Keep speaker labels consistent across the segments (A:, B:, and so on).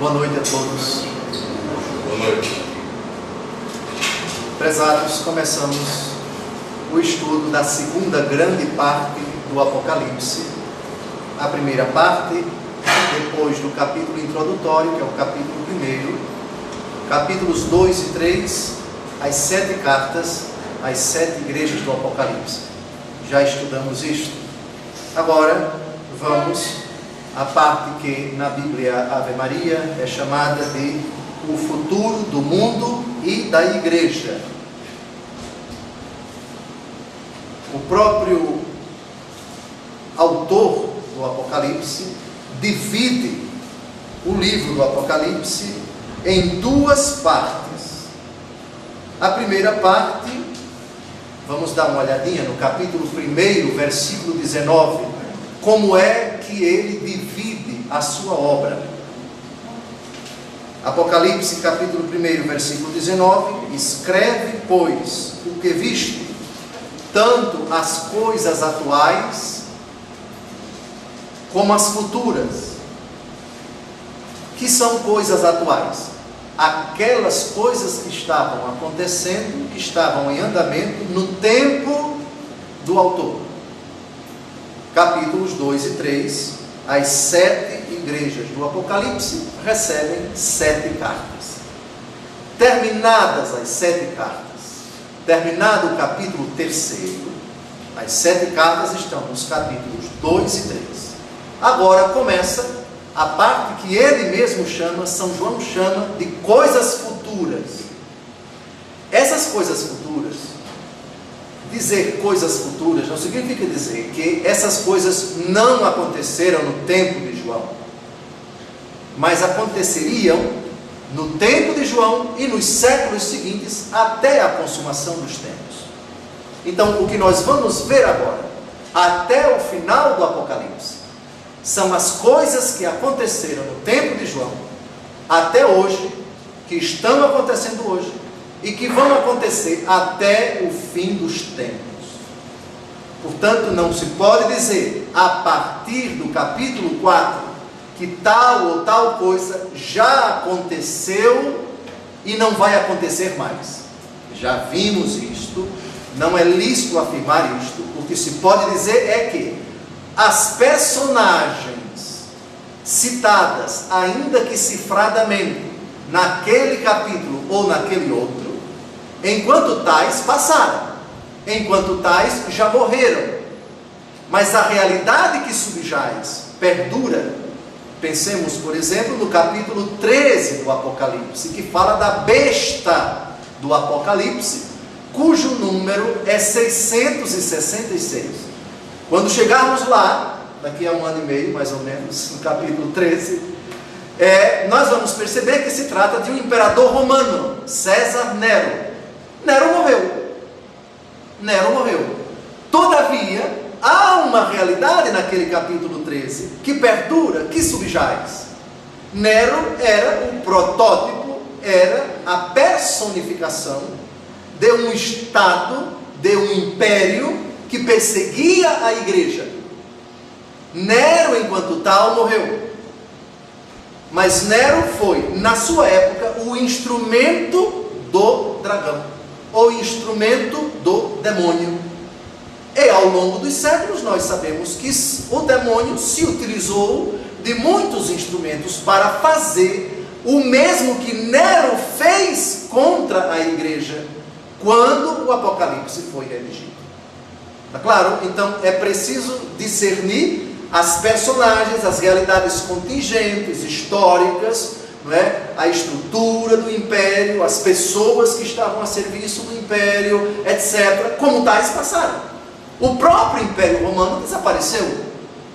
A: Boa noite a todos.
B: Boa noite.
A: Prezados, começamos o estudo da segunda grande parte do Apocalipse. A primeira parte, depois do capítulo introdutório, que é o capítulo 1, capítulos 2 e 3, as 7 cartas, as 7 igrejas do Apocalipse. Já estudamos isto. Agora, vamos à parte que na Bíblia Ave Maria é chamada de o futuro do mundo e da igreja. O próprio autor do Apocalipse divide o livro do Apocalipse em 2 partes. A primeira parte, vamos dar uma olhadinha no capítulo 1, versículo 19, como é que ele divide a sua obra. Apocalipse capítulo 1, versículo 19, escreve, pois, o que viste, tanto as coisas atuais, como as futuras. Que são coisas atuais? Aquelas coisas que estavam acontecendo, que estavam em andamento no tempo do autor. Capítulos 2 e 3, as 7 igrejas do Apocalipse recebem 7 cartas. Terminadas as 7 cartas, terminado o capítulo 3, as 7 cartas estão nos capítulos 2 e 3. Agora começa a parte que ele mesmo chama, São João chama de coisas futuras. Essas coisas futuras, dizer coisas futuras não significa dizer que essas coisas não aconteceram no tempo de João, mas aconteceriam no tempo de João e nos séculos seguintes até a consumação dos tempos. Então, o que nós vamos ver agora, até o final do Apocalipse, são as coisas que aconteceram no tempo de João, até hoje, que estão acontecendo hoje, e que vão acontecer até o fim dos tempos. Portanto, não se pode dizer, a partir do capítulo 4, que tal ou tal coisa já aconteceu e não vai acontecer mais. Já vimos isto, não é lícito afirmar isto. O que se pode dizer é que as personagens citadas, ainda que cifradamente, naquele capítulo ou naquele outro, enquanto tais passaram, enquanto tais já morreram, mas a realidade que subjaz perdura. Pensemos, por exemplo, no capítulo 13 do Apocalipse, que fala da besta do Apocalipse, cujo número é 666. Quando chegarmos lá, daqui a 1 ano e meio, mais ou menos, no capítulo 13, nós vamos perceber que se trata de um imperador romano, César Nero. Nero morreu. Todavia, há uma realidade naquele capítulo 13 que perdura, que subjaz. Nero era o protótipo, era a personificação de um Estado, de um império que perseguia a igreja. Nero, enquanto tal, morreu. Mas Nero foi, na sua época, o instrumento do dragão, o instrumento do demônio. E ao longo dos séculos nós sabemos que o demônio se utilizou de muitos instrumentos para fazer o mesmo que Nero fez contra a igreja quando o Apocalipse foi redigido. Tá claro? Então é preciso discernir as personagens, as realidades contingentes, históricas, não é? A estrutura do império, as pessoas que estavam a serviço do império, etc., como tais passaram. O próprio Império Romano desapareceu.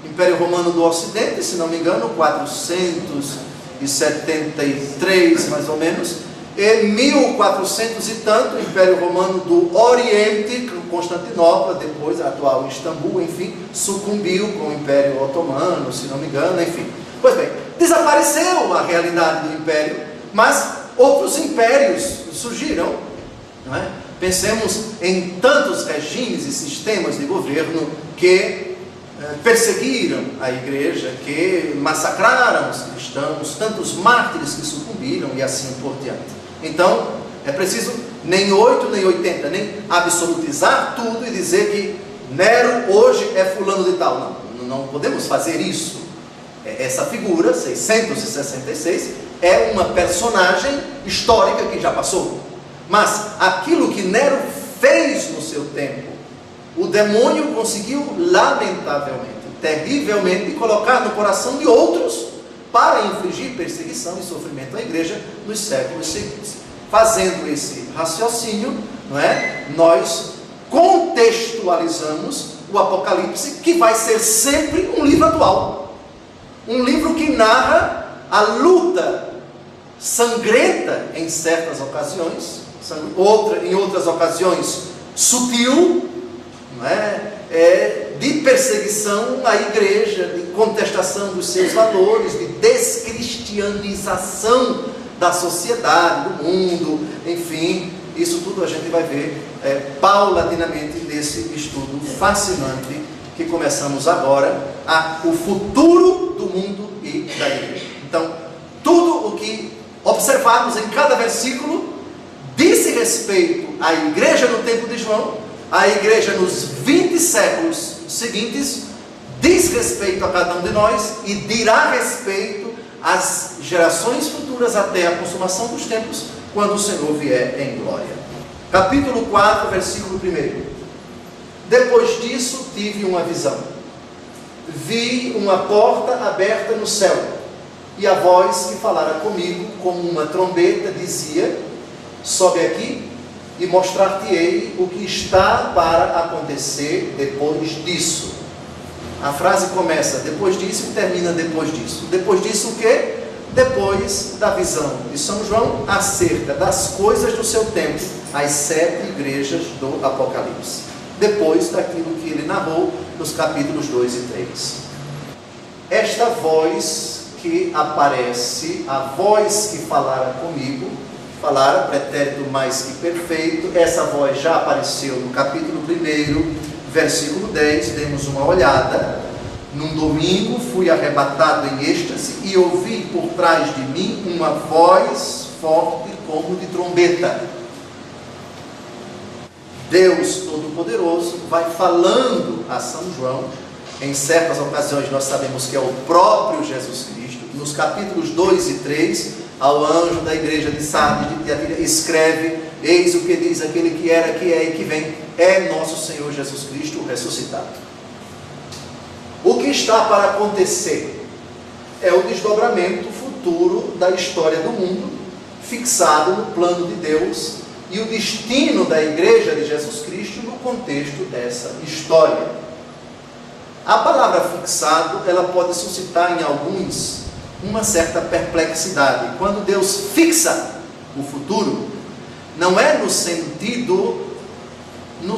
A: O Império Romano do Ocidente, se não me engano, 473 mais ou menos, e 1400 e tanto, o Império Romano do Oriente, Constantinopla, depois a atual Istambul, enfim, sucumbiu com o Império Otomano, se não me engano, enfim. Pois bem, desapareceu a realidade do império, mas outros impérios surgiram, não é? Pensemos em tantos regimes e sistemas de governo que perseguiram a igreja, que massacraram os cristãos, tantos mártires que sucumbiram e assim por diante. Então, é preciso nem 8, nem 80, nem absolutizar tudo e dizer que Nero hoje é fulano de tal. Não podemos fazer isso. Essa figura, 666, é uma personagem histórica que já passou. Mas aquilo que Nero fez no seu tempo, o demônio conseguiu lamentavelmente, terrivelmente, colocar no coração de outros para infligir perseguição e sofrimento à igreja nos séculos seguintes. Fazendo esse raciocínio, nós contextualizamos o Apocalipse, que vai ser sempre um livro atual. Um livro que narra a luta sangrenta em certas ocasiões, em outras ocasiões sutil, de perseguição à igreja, de contestação dos seus valores, de descristianização da sociedade, do mundo, enfim, isso tudo a gente vai ver paulatinamente nesse estudo fascinante que começamos agora, o futuro do mundo e da igreja. Então, tudo o que observarmos em cada versículo disse respeito à igreja no tempo de João, à igreja nos 20 séculos seguintes, diz respeito a cada um de nós e dirá respeito às gerações futuras até a consumação dos tempos, quando o Senhor vier em glória. Capítulo 4, versículo 1. Depois disso tive uma visão. Vi uma porta aberta no céu, e a voz que falara comigo, como uma trombeta, dizia: sobe aqui e mostrar-te-ei o que está para acontecer depois disso. A frase começa depois disso e termina depois disso. Depois disso o quê? Depois da visão de São João acerca das coisas do seu tempo, as 7 igrejas do Apocalipse. Depois daquilo que ele narrou nos capítulos 2 e 3. Esta voz que aparece, a voz que falara comigo, falara, pretérito mais que perfeito, essa voz já apareceu no capítulo 1, versículo 10, demos uma olhada. Num domingo fui arrebatado em êxtase e ouvi por trás de mim uma voz forte como de trombeta. Deus Todo-Poderoso vai falando a São João, em certas ocasiões nós sabemos que é o próprio Jesus Cristo. Nos capítulos 2 e 3, ao anjo da igreja de Sardes de Tiatira, escreve: eis o que diz aquele que era, que é e que vem, é nosso Senhor Jesus Cristo ressuscitado. O que está para acontecer é o desdobramento futuro da história do mundo, fixado no plano de Deus, e o destino da igreja de Jesus Cristo no contexto dessa história. A palavra fixado, ela pode suscitar em alguns uma certa perplexidade. Quando Deus fixa o futuro, não é no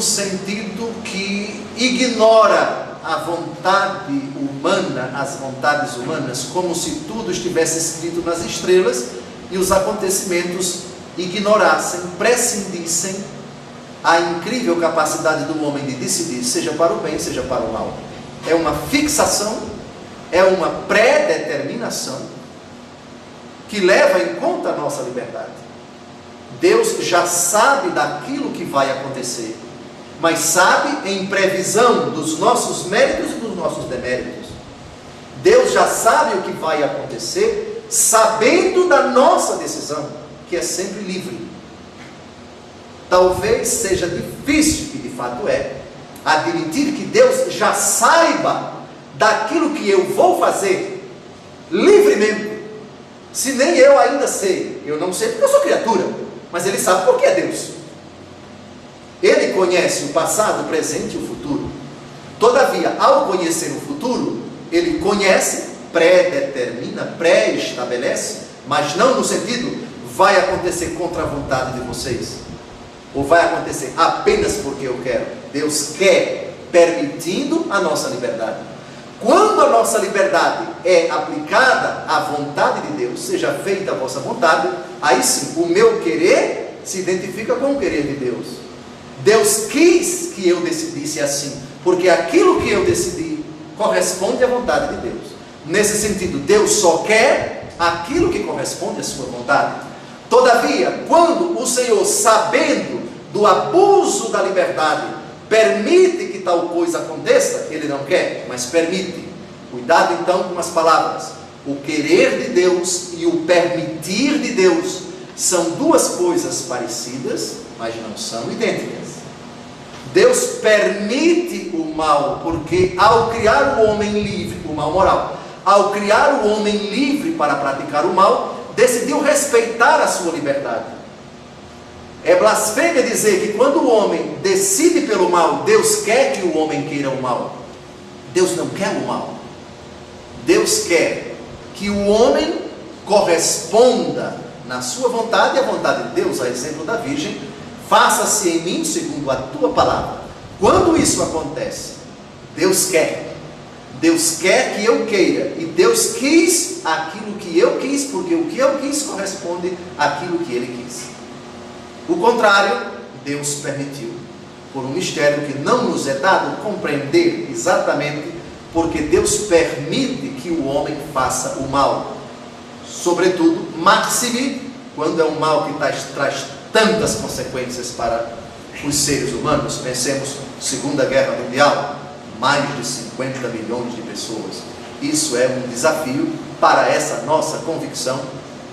A: sentido que ignora a vontade humana, as vontades humanas, como se tudo estivesse escrito nas estrelas e os acontecimentos ignorassem, prescindissem a incrível capacidade do homem de decidir, seja para o bem, seja para o mal. É uma fixação, é uma predeterminação que leva em conta a nossa liberdade. Deus já sabe daquilo que vai acontecer, mas sabe em previsão dos nossos méritos e dos nossos deméritos. Deus já sabe o que vai acontecer, sabendo da nossa decisão, que é sempre livre. Talvez seja difícil, e de fato é, admitir que Deus já saiba daquilo que eu vou fazer livremente, se nem eu ainda sei. Eu não sei porque eu sou criatura, mas Ele sabe porque é Deus. Ele conhece o passado, o presente e o futuro. Todavia, ao conhecer o futuro, Ele conhece, predetermina, pré-estabelece, mas não no sentido, vai acontecer contra a vontade de vocês, ou vai acontecer apenas porque eu quero. Deus quer, permitindo a nossa liberdade. Quando a nossa liberdade é aplicada à vontade de Deus, seja feita a vossa vontade, aí sim, o meu querer se identifica com o querer de Deus. Deus quis que eu decidisse assim, porque aquilo que eu decidi corresponde à vontade de Deus. Nesse sentido, Deus só quer aquilo que corresponde à sua vontade. Todavia, quando o Senhor, sabendo do abuso da liberdade, permite que tal coisa aconteça, Ele não quer, mas permite. Cuidado então com as palavras. O querer de Deus e o permitir de Deus são duas coisas parecidas, mas não são idênticas. Deus permite o mal, porque ao criar o homem livre, o mal moral, ao criar o homem livre para praticar o mal, decidiu respeitar a sua liberdade. É blasfêmia dizer que quando o homem decide pelo mal, Deus quer que o homem queira o mal. Deus não quer o mal. Deus quer que o homem corresponda na sua vontade à vontade de Deus, a exemplo da Virgem. Faça-se em mim segundo a tua palavra. Quando isso acontece, Deus quer. Deus quer que eu queira. E Deus quis aquilo que eu quis, porque o que eu quis corresponde àquilo que Ele quis. O contrário, Deus permitiu. Por um mistério que não nos é dado compreender exatamente, porque Deus permite que o homem faça o mal. Sobretudo, maxime, quando é um mal que traz tantas consequências para os seres humanos. Pensemos, Segunda Guerra Mundial, mais de 50 milhões de pessoas. Isso é um desafio para essa nossa convicção,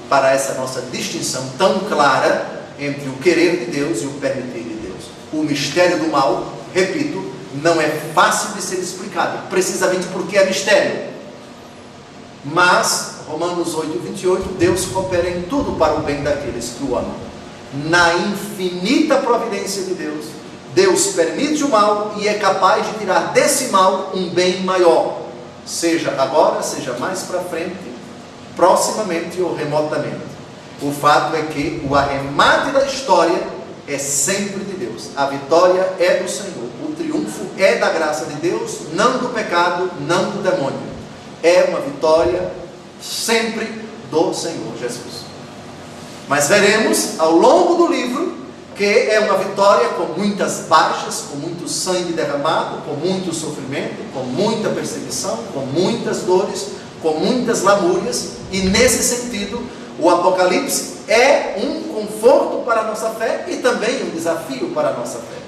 A: para essa nossa distinção tão clara entre o querer de Deus e o permitir de Deus. O mistério do mal, repito, não é fácil de ser explicado, precisamente porque é mistério. Mas, Romanos 8, 28, Deus coopera em tudo para o bem daqueles que o amam. Na infinita providência de Deus, Deus permite o mal e é capaz de tirar desse mal um bem maior, seja agora, seja mais para frente, proximamente ou remotamente. O fato é que o arremate da história é sempre de Deus. A vitória é do Senhor. O triunfo é da graça de Deus, não do pecado, não do demônio. É uma vitória sempre do Senhor Jesus. Mas veremos ao longo do livro que é uma vitória com muitas baixas, com muito sangue derramado, com muito sofrimento, com muita perseguição, com muitas dores, com muitas lamúrias. E nesse sentido, o Apocalipse é um conforto para a nossa fé e também um desafio para a nossa fé.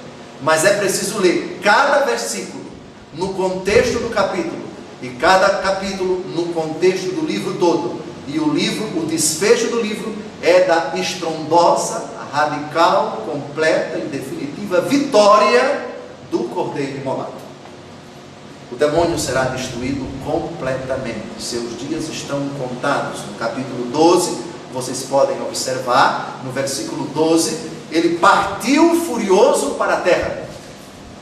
A: Mas é preciso ler cada versículo no contexto do capítulo e cada capítulo no contexto do livro todo. E o desfecho do livro é da estrondosa, radical, completa e definitiva vitória do Cordeiro imolado. O demônio será destruído completamente. Seus dias estão contados. No capítulo 12, vocês podem observar, no versículo 12, ele partiu furioso para a terra,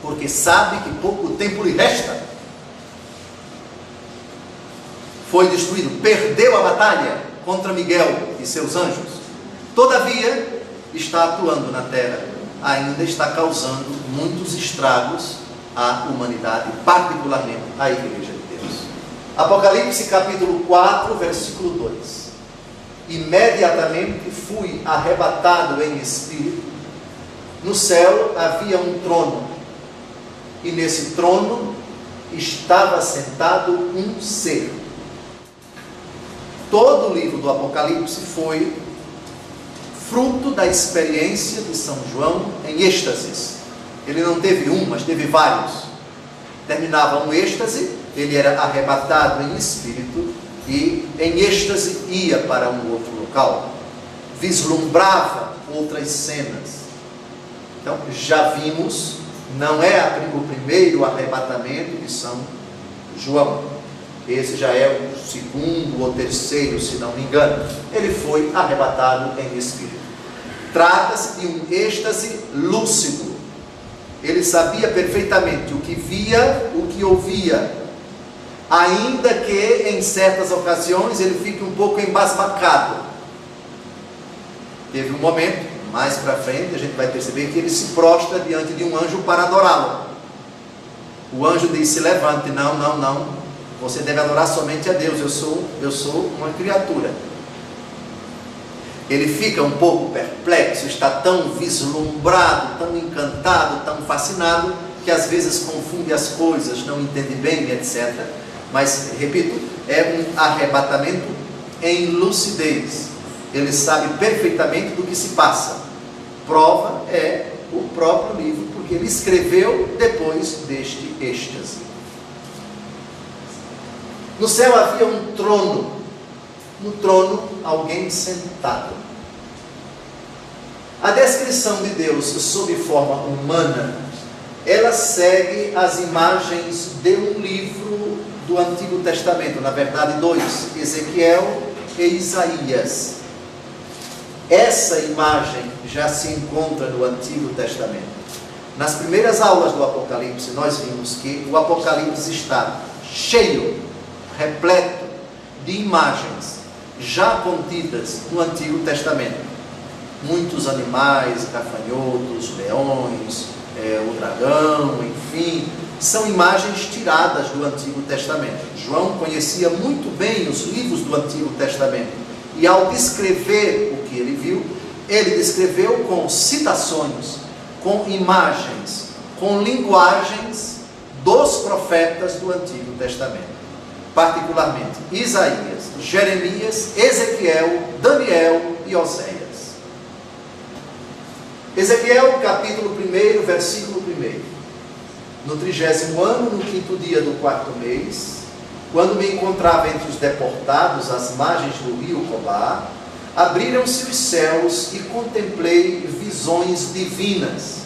A: porque sabe que pouco tempo lhe resta. Foi destruído, perdeu a batalha contra Miguel e seus anjos. Todavia, está atuando na terra, ainda está causando muitos estragos à humanidade, particularmente à Igreja de Deus. Apocalipse capítulo 4, versículo 2. Imediatamente fui arrebatado em espírito. No céu havia um trono, e nesse trono estava sentado um ser. Todo o livro do Apocalipse foi fruto da experiência de São João em êxtases. Ele não teve um, mas teve vários. Terminava um êxtase, ele era arrebatado em espírito e em êxtase ia para um outro local, vislumbrava outras cenas. Então já vimos, não é o primeiro arrebatamento de São João, esse já é o segundo ou terceiro, se não me engano. Ele foi arrebatado em espírito. Trata-se de um êxtase lúcido. Ele sabia perfeitamente o que via, o que ouvia, ainda que em certas ocasiões ele fique um pouco embasbacado. Teve um momento, mais para frente, a gente vai perceber que ele se prostra diante de um anjo para adorá-lo. O anjo disse: levante, não, você deve adorar somente a Deus, eu sou uma criatura. Ele fica um pouco perplexo, está tão vislumbrado, tão encantado, tão fascinado, que às vezes confunde as coisas, não entende bem, etc. Mas, repito, é um arrebatamento em lucidez. Ele sabe perfeitamente do que se passa. Prova é o próprio livro, porque ele escreveu depois deste êxtase. No céu havia um trono. No trono, alguém sentado. A descrição de Deus sob forma humana, ela segue as imagens de um livro do Antigo Testamento, na verdade dois, Ezequiel e Isaías. Essa imagem já se encontra no Antigo Testamento. Nas primeiras aulas do Apocalipse, nós vimos que o Apocalipse está cheio, repleto de imagens já contidas no Antigo Testamento. Muitos animais, gafanhotos, leões, o dragão, enfim, são imagens tiradas do Antigo Testamento. João conhecia muito bem os livros do Antigo Testamento e, ao descrever o que ele viu, ele descreveu com citações, com imagens, com linguagens dos profetas do Antigo Testamento, particularmente Isaías, Jeremias, Ezequiel, Daniel e Oséias. Ezequiel, capítulo 1, versículo 1. No 30º ano, no 5º dia do 4º mês, quando me encontrava entre os deportados às margens do rio Cobar, abriram-se os céus e contemplei visões divinas.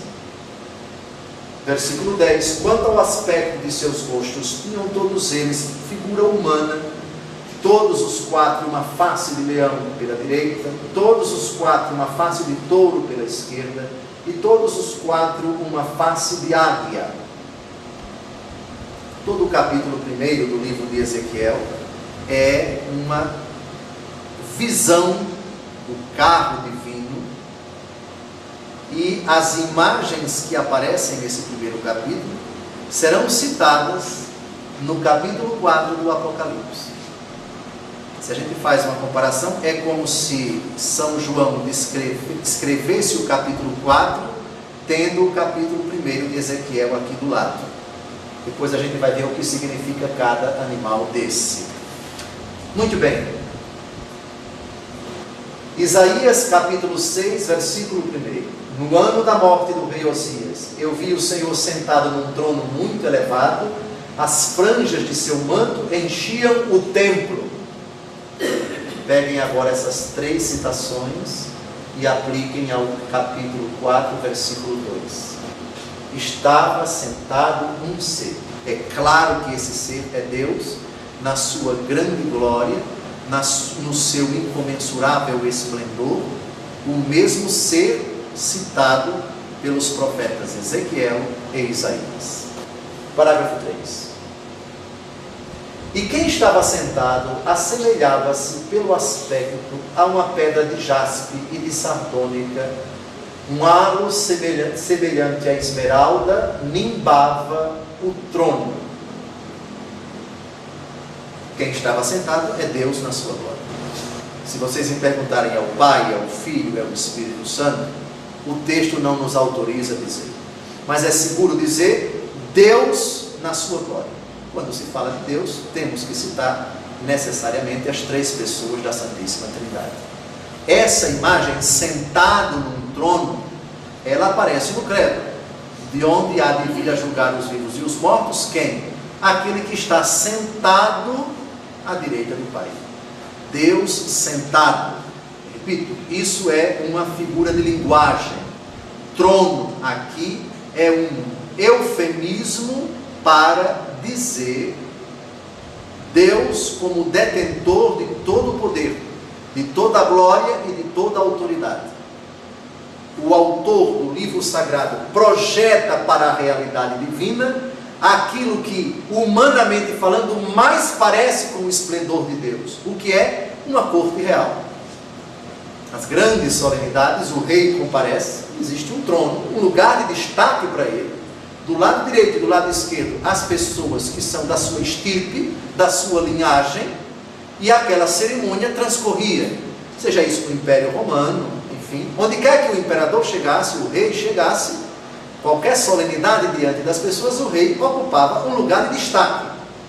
A: Versículo 10. Quanto ao aspecto de seus rostos, tinham todos eles figura humana, todos os quatro uma face de leão pela direita, todos os quatro uma face de touro pela esquerda, e todos os quatro uma face de águia. Todo o capítulo 1 do livro de Ezequiel é uma visão do carro divino, e as imagens que aparecem nesse primeiro capítulo serão citadas no capítulo 4 do Apocalipse. Se a gente faz uma comparação, é como se São João descrevesse o capítulo 4, tendo o capítulo 1 de Ezequiel aqui do lado. Depois a gente vai ver o que significa cada animal desse. Muito bem. Isaías capítulo 6, versículo 1. No ano da morte do rei Osias, eu vi o Senhor sentado num trono muito elevado, as franjas de seu manto enchiam o templo. Peguem agora essas três citações e apliquem ao capítulo 4, versículo 2. Estava sentado um ser. É claro que esse ser é Deus, na sua grande glória, no seu incomensurável esplendor, o mesmo ser citado pelos profetas Ezequiel e Isaías. Parágrafo 3. E quem estava sentado assemelhava-se pelo aspecto a uma pedra de jaspe e de sardônica, um halo semelhante à esmeralda nimbava o trono. Quem estava sentado é Deus na sua glória. Se vocês me perguntarem, é o Pai, é o Filho, é o Espírito Santo, o texto não nos autoriza a dizer. Mas é seguro dizer Deus na sua glória. Quando se fala de Deus, temos que citar necessariamente as três pessoas da Santíssima Trindade. Essa imagem, sentado num trono, ela aparece no credo. De onde há de vir a julgar os vivos e os mortos? Quem? Aquele que está sentado à direita do Pai. Deus sentado. Repito, isso é uma figura de linguagem. Trono aqui é um eufemismo para dizer Deus como detentor de todo o poder, de toda a glória e de toda a autoridade. O autor do livro sagrado projeta para a realidade divina aquilo que, humanamente falando, mais parece com o esplendor de Deus, o que é uma corte real. Nas grandes solenidades, o rei comparece, existe um trono, um lugar de destaque para ele. Do lado direito e do lado esquerdo, as pessoas que são da sua estirpe, da sua linhagem, e aquela cerimônia transcorria, seja isso no Império Romano, enfim, onde quer que o imperador chegasse, o rei chegasse, qualquer solenidade diante das pessoas, o rei ocupava um lugar de destaque.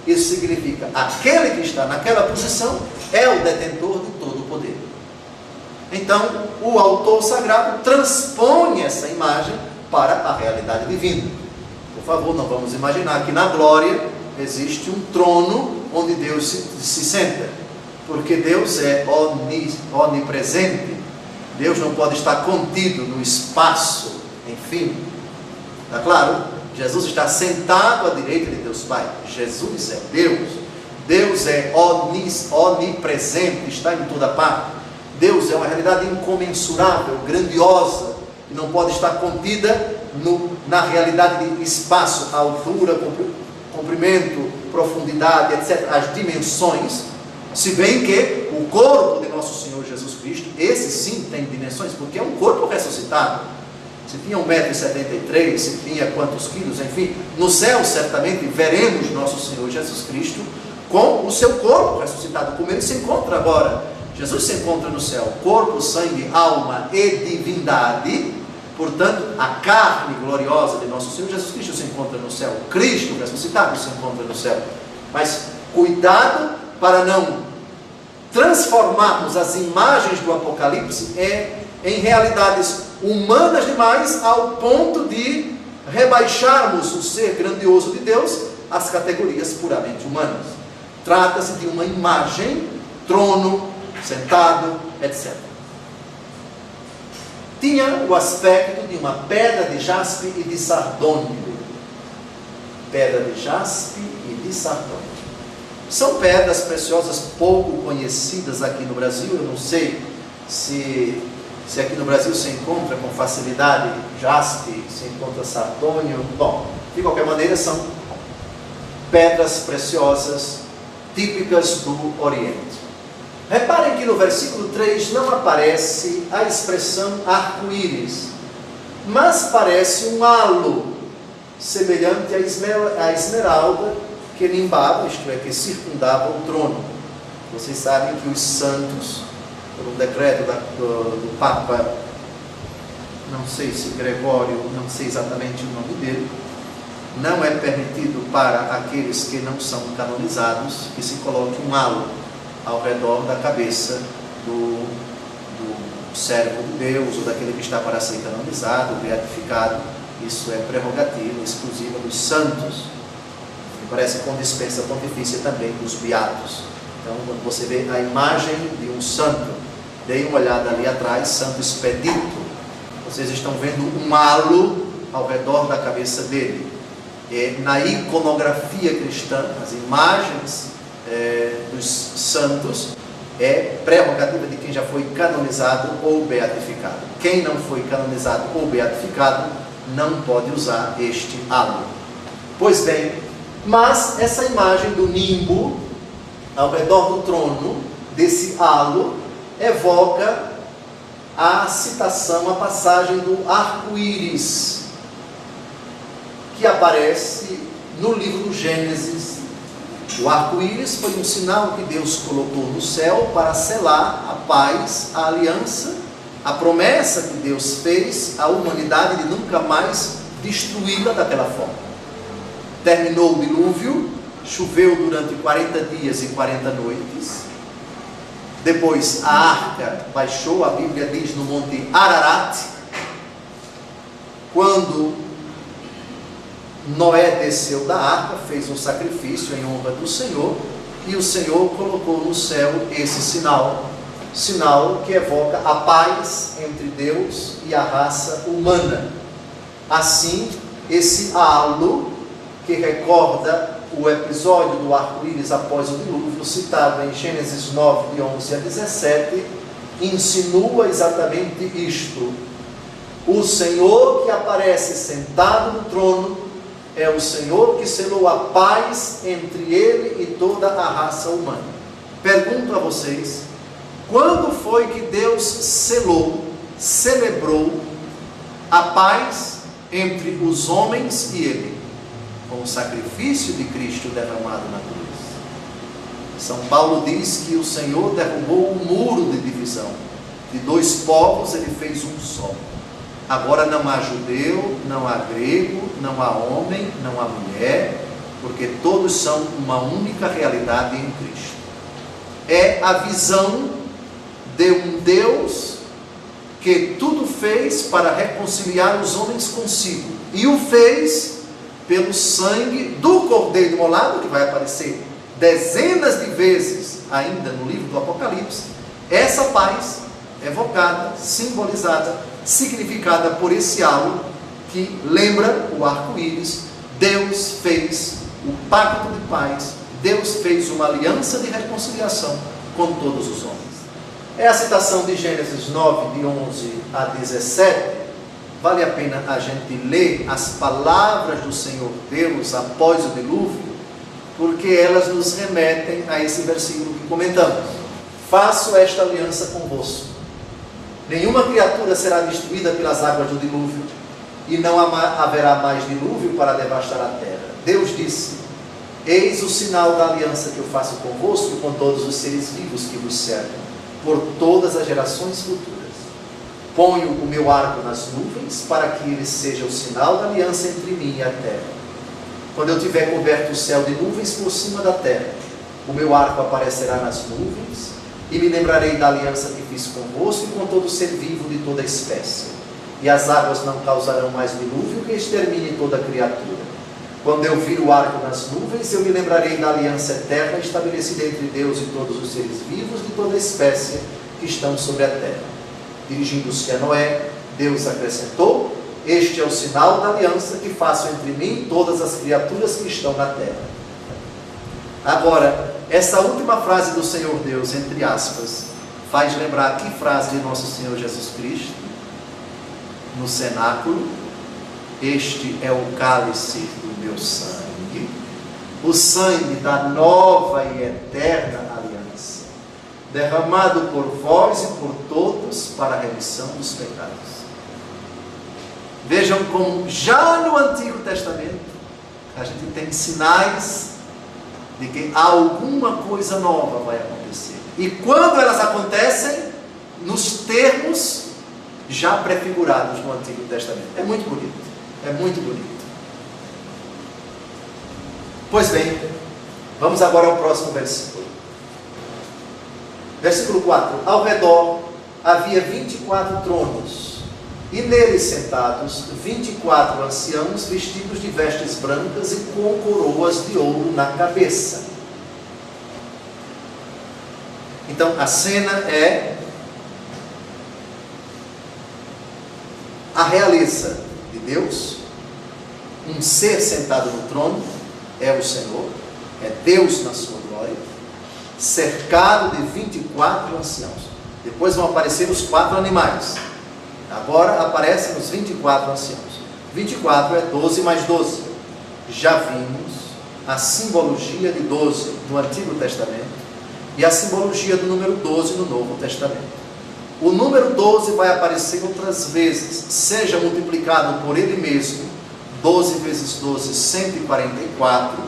A: Isso significa, aquele que está naquela posição é o detentor de todo o poder. Então, o autor sagrado transpõe essa imagem para a realidade divina. Por favor, não vamos imaginar que na glória existe um trono onde Deus se senta, porque Deus é onipresente. Deus não pode estar contido no espaço, enfim. Está claro? Jesus está sentado à direita de Deus Pai. Jesus é Deus. Deus é onipresente, está em toda parte. Deus é uma realidade incomensurável, grandiosa, que não pode estar contida na realidade de espaço, altura, comprimento, profundidade, etc., as dimensões, se bem que o corpo de nosso Senhor Jesus Cristo, esse sim tem dimensões, porque é um corpo ressuscitado. Se tinha 1,73 m, se tinha quantos quilos, enfim, no céu certamente veremos nosso Senhor Jesus Cristo com o seu corpo ressuscitado, como ele se encontra agora. Jesus se encontra no céu, corpo, sangue, alma e divindade. Portanto, a carne gloriosa de nosso Senhor Jesus Cristo se encontra no céu. Cristo ressuscitado se encontra no céu. Mas cuidado para não transformarmos as imagens do Apocalipse em realidades humanas demais, ao ponto de rebaixarmos o ser grandioso de Deus às categorias puramente humanas. Trata-se de uma imagem, trono, sentado, etc. Tinha o aspecto de uma pedra de jaspe e de sardônio. Pedra de jaspe e de sardônio. São pedras preciosas pouco conhecidas aqui no Brasil. Eu não sei se aqui no Brasil se encontra com facilidade jaspe, se encontra sardônio. Bom, de qualquer maneira são pedras preciosas típicas do Oriente. Reparem que no versículo 3 não aparece a expressão arco-íris, mas parece um halo, semelhante à esmeralda que limbava, isto é, que circundava o trono. Vocês sabem que os santos, por um decreto do Papa, não sei se Gregório, não sei exatamente o nome dele, não é permitido para aqueles que não são canonizados que se coloque um halo ao redor da cabeça do servo de Deus, ou daquele que está para ser canonizado, beatificado. Isso é prerrogativa exclusiva dos santos. Me parece com dispensa pontifícia também dos beatos. Então, quando você vê a imagem de um santo, dê uma olhada ali atrás, Santo Expedito. Vocês estão vendo um halo ao redor da cabeça dele. Na iconografia cristã, as imagens dos santos é prerrogativa de quem já foi canonizado ou beatificado. Quem não foi canonizado ou beatificado não pode usar este halo. Pois bem, mas essa imagem do nimbo ao redor do trono, desse halo, evoca a citação, a passagem do arco-íris, que aparece no livro do Gênesis. O arco-íris foi um sinal que Deus colocou no céu para selar a paz, a aliança, a promessa que Deus fez à humanidade de nunca mais destruí-la daquela forma. Terminou o dilúvio, choveu durante 40 dias e 40 noites. Depois a arca baixou, a Bíblia diz, no monte Ararat. Quando Noé desceu da arca, fez um sacrifício em honra do Senhor, e o Senhor colocou no céu esse sinal que evoca a paz entre Deus e a raça humana. Assim, esse halo, que recorda o episódio do arco-íris após o dilúvio, citado em Gênesis 9, de 11 a 17, insinua exatamente isto. O Senhor que aparece sentado no trono é o Senhor que selou a paz entre ele e toda a raça humana. Pergunto a vocês, quando foi que Deus celebrou a paz entre os homens e ele? Com o sacrifício de Cristo derramado na cruz. São Paulo diz que o Senhor derrubou o muro de divisão. De dois povos ele fez um só. Agora não há judeu, não há grego, não há homem, não há mulher, porque todos são uma única realidade em Cristo. É a visão de um Deus que tudo fez para reconciliar os homens consigo, e o fez pelo sangue do Cordeiro imolado, que vai aparecer dezenas de vezes ainda no livro do Apocalipse. Essa paz evocada, simbolizada, significada por esse algo que lembra o arco-íris. Deus fez o pacto de paz, Deus fez uma aliança de reconciliação com todos os homens. É a citação de Gênesis 9, de 11 a 17. Vale a pena a gente ler as palavras do Senhor Deus após o dilúvio, porque elas nos remetem a esse versículo que comentamos. Faço esta aliança convosco. Nenhuma criatura será destruída pelas águas do dilúvio, e não haverá mais dilúvio para devastar a terra. Deus disse: eis o sinal da aliança que eu faço convosco e com todos os seres vivos que vos cercam, por todas as gerações futuras. Ponho o meu arco nas nuvens, para que ele seja o sinal da aliança entre mim e a terra. Quando eu tiver coberto o céu de nuvens por cima da terra, o meu arco aparecerá nas nuvens, e me lembrarei da aliança que fiz convosco e com todo ser vivo de toda espécie. E as águas não causarão mais dilúvio que extermine toda criatura. Quando eu vir o arco nas nuvens, eu me lembrarei da aliança eterna estabelecida entre Deus e todos os seres vivos de toda espécie que estão sobre a terra. Dirigindo-se a Noé, Deus acrescentou: este é o sinal da aliança que faço entre mim e todas as criaturas que estão na terra. Agora, essa última frase do Senhor Deus, entre aspas, faz lembrar que frase de nosso Senhor Jesus Cristo no cenáculo: este é o cálice do meu sangue, o sangue da nova e eterna aliança, derramado por vós e por todos para a remissão dos pecados. Vejam como já no Antigo Testamento a gente tem sinais de que alguma coisa nova vai acontecer. E quando elas acontecem, nos termos já prefigurados no Antigo Testamento. É muito bonito. É muito bonito. Pois bem, vamos agora ao próximo versículo. Versículo 4. Ao redor havia 24 tronos, e neles sentados 24 anciãos vestidos de vestes brancas e com coroas de ouro na cabeça. Então a cena é a realeza de Deus, um ser sentado no trono, é o Senhor, é Deus na sua glória, cercado de 24 anciãos. Depois vão aparecer os 4 animais. Agora aparecem os 24 anciãos. 24 é 12 mais 12. Já vimos a simbologia de 12 no Antigo Testamento e a simbologia do número 12 no Novo Testamento. O número 12 vai aparecer outras vezes, seja multiplicado por ele mesmo, 12 vezes 12, 144,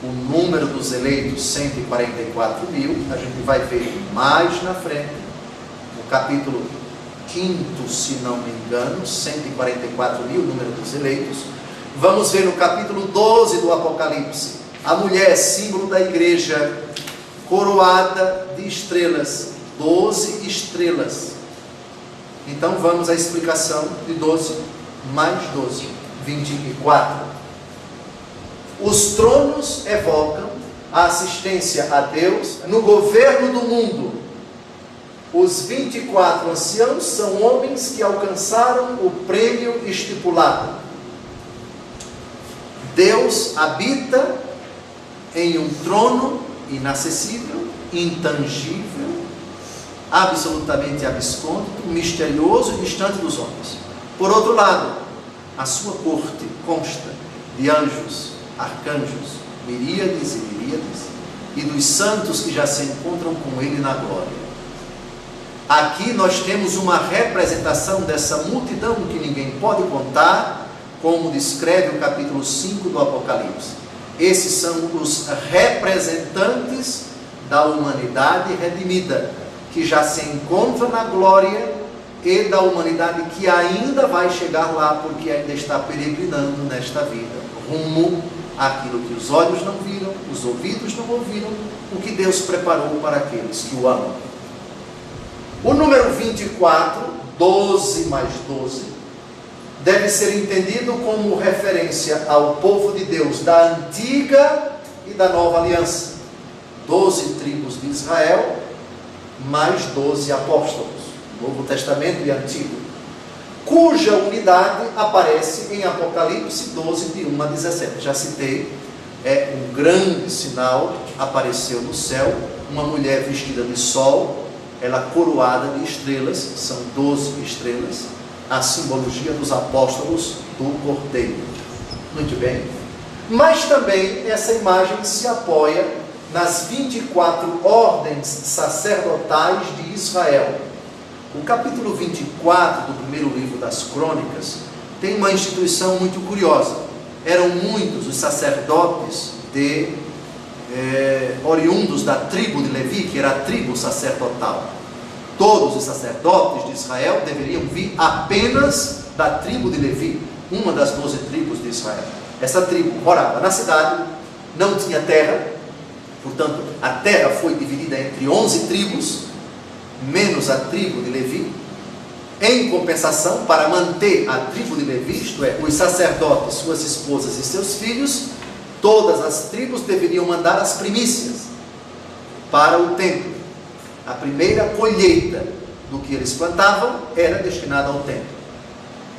A: o número dos eleitos, 144 mil, a gente vai ver mais na frente, no capítulo 5º, se não me engano, 144 mil, o número dos eleitos. Vamos ver no capítulo 12 do Apocalipse, a mulher, símbolo da igreja, coroada de estrelas, 12 estrelas. Então vamos à explicação de 12 mais 12, 24. Os tronos evocam a assistência a Deus no governo do mundo. Os 24 anciãos são homens que alcançaram o prêmio estipulado. Deus habita em um trono inacessível, intangível, absolutamente abscôndito, misterioso e distante dos homens. Por outro lado, a sua corte consta de anjos, arcanjos, miríades e miríades, e dos santos que já se encontram com ele na glória. Aqui nós temos uma representação dessa multidão que ninguém pode contar, como descreve o capítulo 5 do Apocalipse. Esses são os representantes da humanidade redimida, que já se encontra na glória e da humanidade que ainda vai chegar lá, porque ainda está peregrinando nesta vida, rumo àquilo que os olhos não viram, os ouvidos não ouviram, o que Deus preparou para aqueles que o amam. O número 24, 12 mais 12, deve ser entendido como referência ao povo de Deus da antiga e da nova aliança. 12 tribos de Israel, mais 12 apóstolos, Novo Testamento e Antigo, cuja unidade aparece em Apocalipse 12, de 1 a 17. Já citei, é um grande sinal, apareceu no céu, uma mulher vestida de sol, ela coroada de estrelas, são 12 estrelas, a simbologia dos apóstolos do Cordeiro. Muito bem. Mas também essa imagem se apoia nas 24 ordens sacerdotais de Israel. O capítulo 24 do primeiro livro das Crônicas tem uma instituição muito curiosa. Eram muitos os sacerdotes oriundos da tribo de Levi, que era a tribo sacerdotal. Todos os sacerdotes de Israel deveriam vir apenas da tribo de Levi, uma das 12 tribos de Israel. Essa tribo morava na cidade, não tinha terra, portanto a terra foi dividida entre 11 tribos, menos a tribo de Levi. Em compensação, para manter a tribo de Levi, isto é, os sacerdotes, suas esposas e seus filhos, todas as tribos deveriam mandar as primícias para o templo. A primeira colheita do que eles plantavam era destinada ao templo.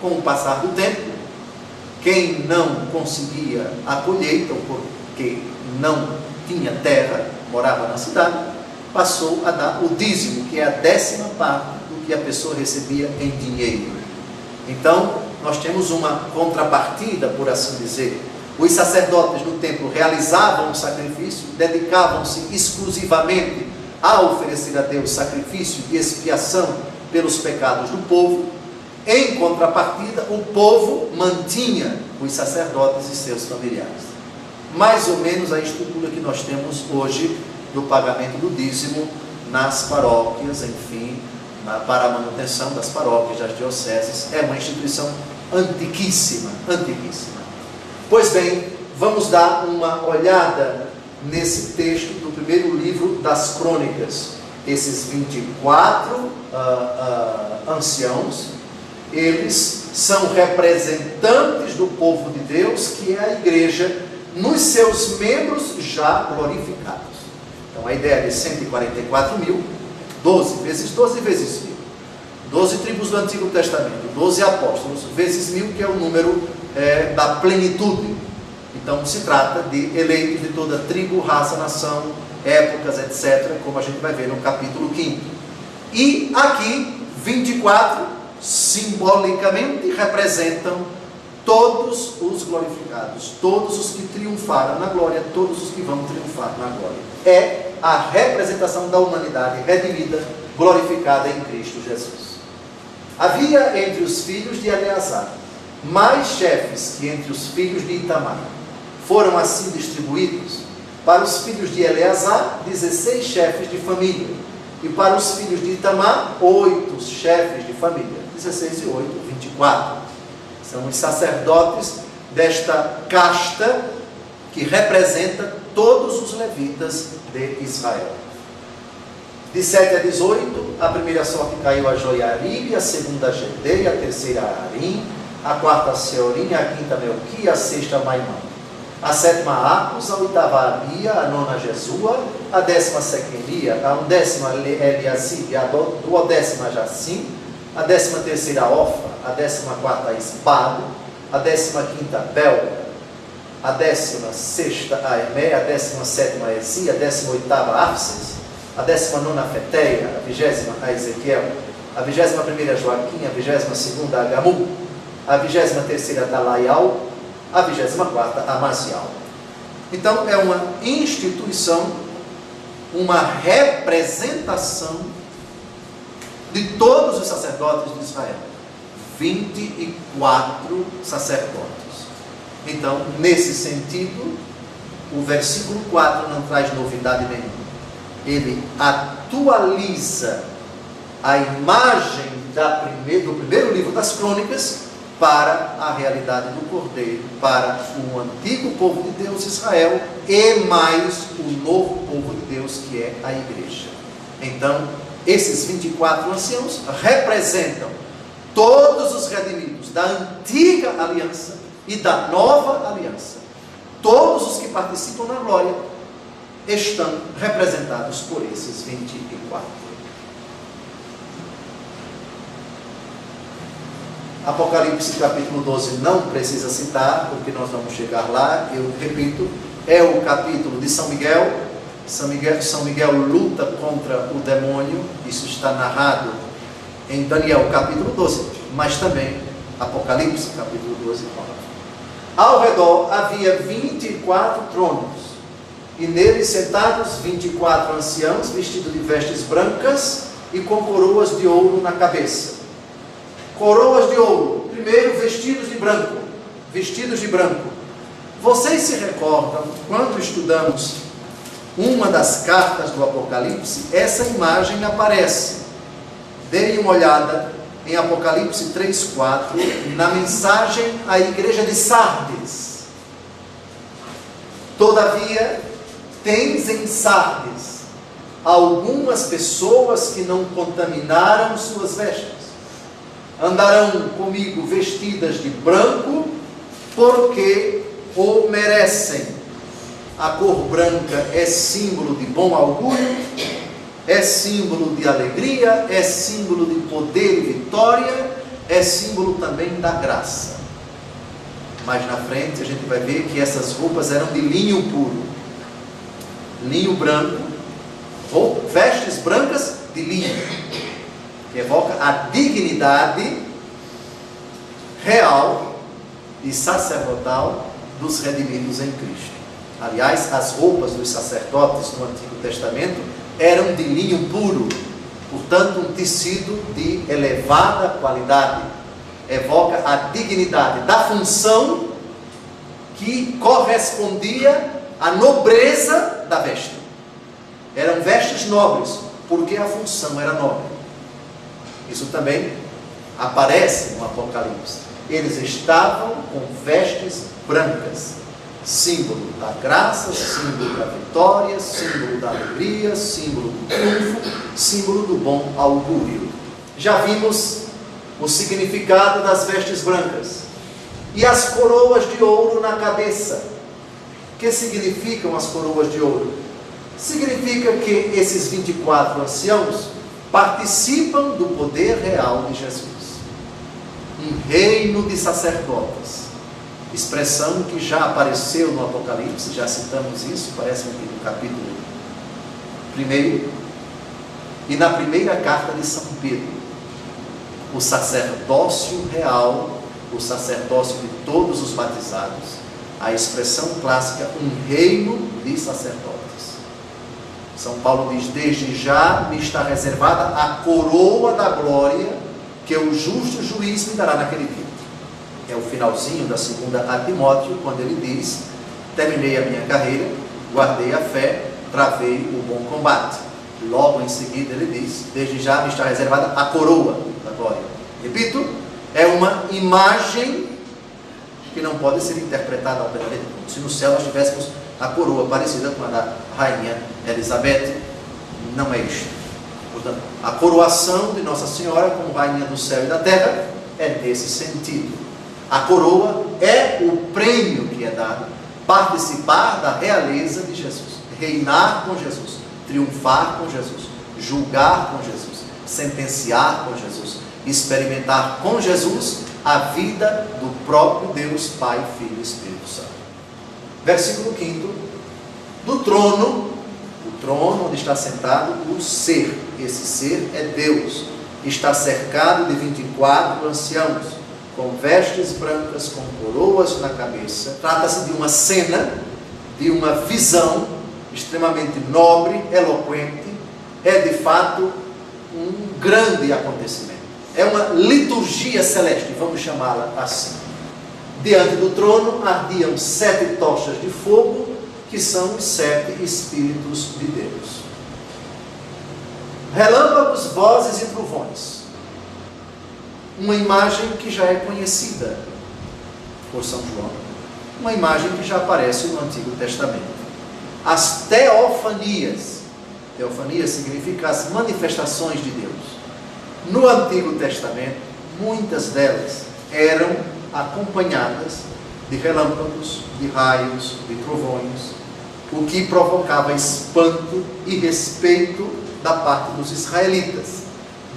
A: Com o passar do tempo, quem não conseguia a colheita, ou porque não tinha terra, morava na cidade, passou a dar o dízimo, que é a 10ª parte do que a pessoa recebia em dinheiro. Então, nós temos uma contrapartida, por assim dizer. Os sacerdotes no templo realizavam o sacrifício, dedicavam-se exclusivamente a oferecer a Deus sacrifício de expiação pelos pecados do povo. Em contrapartida, o povo mantinha os sacerdotes e seus familiares. Mais ou menos a estrutura que nós temos hoje do pagamento do dízimo nas paróquias, enfim, para a manutenção das paróquias, das dioceses. É uma instituição antiquíssima, antiquíssima. Pois bem, vamos dar uma olhada nesse texto do primeiro livro das Crônicas. Esses 24 anciãos, eles são representantes do povo de Deus, que é a igreja, nos seus membros já glorificados. Então a ideia de 144 mil, 12 vezes 12 vezes 1000. 12 tribos do Antigo Testamento, 12 apóstolos, vezes 1000, que é o número da plenitude. Então se trata de eleitos de toda tribo, raça, nação, épocas, etc., como a gente vai ver no capítulo 5. E aqui, 24, simbolicamente representam todos os glorificados, todos os que triunfaram na glória, todos os que vão triunfar na glória. É a representação da humanidade redimida, glorificada em Cristo Jesus. Havia entre os filhos de Eleazar mais chefes que entre os filhos de Itamar. Foram assim distribuídos: para os filhos de Eleazar, 16 chefes de família, e para os filhos de Itamar, 8 chefes de família. 16 e 8, 24. São os sacerdotes desta casta que representa todos os levitas de Israel. De 7 a 18, a primeira sorte caiu a Joiarib, a segunda a Gedei, a terceira a Arim, a quarta a Seorim, a quinta a Melqui, a sexta a Maimão, a sétima a Acus, a oitava a Abia, a nona a Jesua, a 10ª a Sequenia, a 11ª a Eliasib, a 12ª a Jacim, a 13ª a Ofa, a 14ª a Espado, a 15ª a Belga, a 16ª a Emé, a 17ª a Ezi, a 18ª a Apses, a 19ª a Feteia, a 20ª a Ezequiel, a 21ª a Joaquim, a 22ª a Gamu, a 23ª a Dalaial, a 24ª a Mazial. Então é uma instituição, uma representação de todos os sacerdotes de Israel. 24 sacerdotes. Então, nesse sentido, o versículo 4 não traz novidade nenhuma. Ele atualiza a imagem do primeiro livro das Crônicas para a realidade do Cordeiro, para o antigo povo de Deus, Israel, e mais o novo povo de Deus, que é a igreja. Então, esses 24 anciãos representam todos os redimidos da antiga aliança e da nova aliança. Todos os que participam na glória estão representados por esses 24. Apocalipse capítulo 12 não precisa citar, porque nós vamos chegar lá. Eu repito, é o capítulo de São Miguel. São Miguel luta contra o demônio. Isso está narrado em Daniel capítulo 12, mas também Apocalipse capítulo 12. Ao redor havia 24 tronos, e neles sentados 24 anciãos, vestidos de vestes brancas e com coroas de ouro na cabeça. Coroas de ouro, primeiro vestidos de branco, vestidos de branco. Vocês se recordam, quando estudamos uma das cartas do Apocalipse, essa imagem aparece. Deem uma olhada em Apocalipse 3:4, na mensagem à igreja de Sardes. Todavia, tens em Sardes algumas pessoas que não contaminaram suas vestes. Andarão comigo vestidas de branco, porque o merecem. A cor branca é símbolo de bom augúrio, é símbolo de alegria, é símbolo de poder e vitória, é símbolo também da graça. Mais na frente a gente vai ver que essas roupas eram de linho puro. Linho branco, vestes brancas de linho, que evoca a dignidade real e sacerdotal dos redimidos em Cristo. Aliás, as roupas dos sacerdotes no Antigo Testamento eram de linho puro, portanto um tecido de elevada qualidade. Evoca a dignidade da função que correspondia à nobreza da veste. Eram vestes nobres, porque a função era nobre. Isso também aparece no Apocalipse. Eles estavam com vestes brancas, símbolo da graça, símbolo da vitória, símbolo da alegria, símbolo do triunfo, símbolo do bom augúrio. Já vimos o significado das vestes brancas e as coroas de ouro na cabeça. O que significam as coroas de ouro? Significa que esses 24 anciãos participam do poder real de Jesus. Um reino de sacerdotes. Expressão que já apareceu no Apocalipse, já citamos isso, parece aqui no capítulo 1. E na primeira carta de São Pedro. O sacerdócio real, o sacerdócio de todos os batizados. A expressão clássica, um reino de sacerdotes. São Paulo diz, desde já me está reservada a coroa da glória que o justo juiz me dará naquele dia. É o finalzinho da segunda a Timóteo, quando ele diz, terminei a minha carreira, guardei a fé, travei o bom combate. Logo em seguida ele diz, desde já me está reservada a coroa da glória. Repito, é uma imagem que não pode ser interpretada ao pé da letra. Se no céu nós tivéssemos a coroa parecida com a da rainha Elizabeth, não é isto. Portanto, a coroação de Nossa Senhora como rainha do céu e da terra é nesse sentido. A coroa é o prêmio que é dado, participar da realeza de Jesus, reinar com Jesus, triunfar com Jesus, julgar com Jesus, sentenciar com Jesus, experimentar com Jesus a vida do próprio Deus, Pai, Filho e Espírito Santo. Versículo 5. Do trono, o trono onde está sentado o ser, esse ser é Deus, está cercado de 24 anciãos, com vestes brancas, com coroas na cabeça. Trata-se de uma cena, de uma visão extremamente nobre, eloquente, é de fato um grande acontecimento. É uma liturgia celeste, vamos chamá-la assim. Diante do trono ardiam 7 tochas de fogo, que são os 7 Espíritos de Deus. relâmpagos, vozes e trovões. Uma imagem que já é conhecida por São João. Uma imagem que já aparece no Antigo Testamento. As teofanias. Teofania significa as manifestações de Deus. No Antigo Testamento, muitas delas eram acompanhadas de relâmpagos, de raios, de trovões, o que provocava espanto e respeito da parte dos israelitas.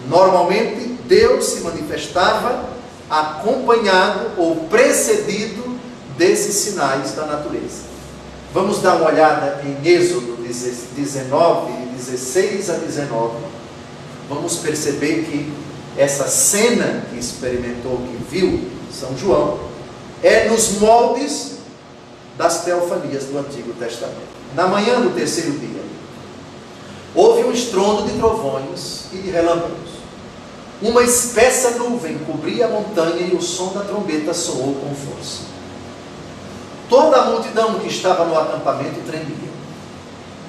A: Normalmente, Deus se manifestava acompanhado ou precedido desses sinais da natureza. Vamos dar uma olhada em Êxodo 19, 16 a 19. Vamos perceber que essa cena que experimentou, que viu São João, é nos moldes das teofanias do Antigo Testamento. Na manhã do terceiro dia, houve um estrondo de trovões e de relâmpagos. Uma espessa nuvem cobria a montanha e o som da trombeta soou com força. Toda a multidão que estava no acampamento tremia.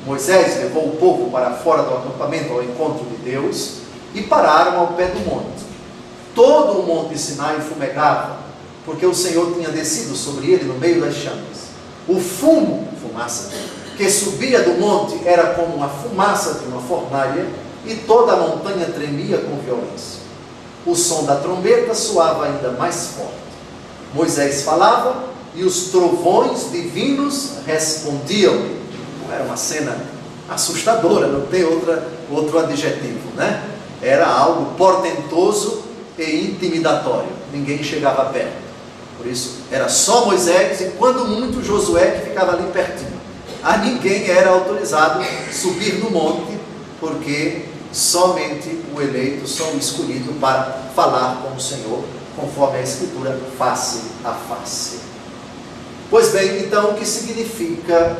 A: Moisés levou o povo para fora do acampamento ao encontro de Deus e pararam ao pé do monte. Todo o monte Sinai fumegava, porque o Senhor tinha descido sobre ele no meio das chamas. O fumo, fumaça, que subia do monte era como uma fumaça de uma fornalha, e toda a montanha tremia com violência. O som da trombeta soava ainda mais forte. Moisés falava e os trovões divinos respondiam. Era uma cena assustadora, não tem outro adjetivo, né? Era algo portentoso e intimidatório. Ninguém chegava perto. Por isso, era só Moisés e, quando muito, Josué, que ficava ali pertinho. A ninguém era autorizado subir no monte, porque somente o eleito, só o escolhido para falar com o Senhor, conforme a Escritura, face a face. Pois bem, então, o que significam